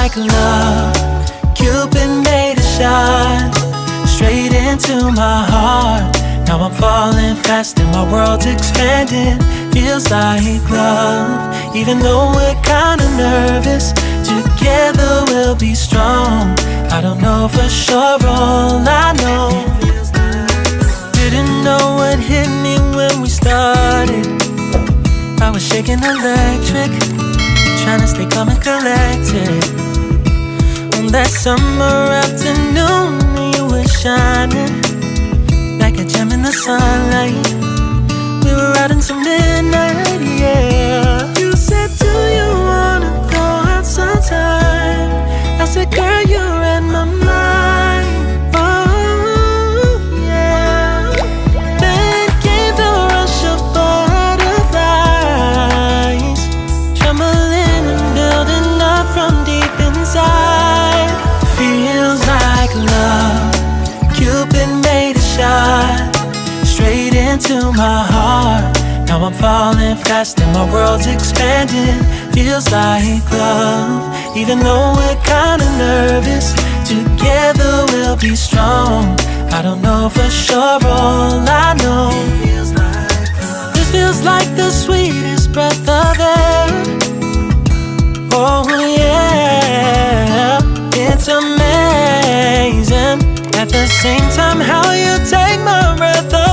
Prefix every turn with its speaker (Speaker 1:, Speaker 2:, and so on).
Speaker 1: like love. Cupid made a shot straight into my heart. Now I'm falling fast and my world's expanding. Feels like love, even though we're kinda nervous. Together we'll be strong. I don't know for sure, all I know. Didn't know what hit me when we started. I was shaking electric, trying to stay calm and collected. On that summer afternoon, you were shining like a gem in the sunlight. We were out until midnight, yeah. You said, do you wanna go out sometime? I said, girl, you read my mind. Oh, yeah. Then came the rush of butterflies, trembling and building up from deep inside. Feels like love. Cupid made a shot straight into my heart. Now I'm falling fast and my world's expanding. Feels like love, even though we're kinda nervous. Together we'll be strong. I don't know for sure, all I know. This feels like the sweetest breath of air. Oh yeah, it's amazing. At the same time, how you take my breath away.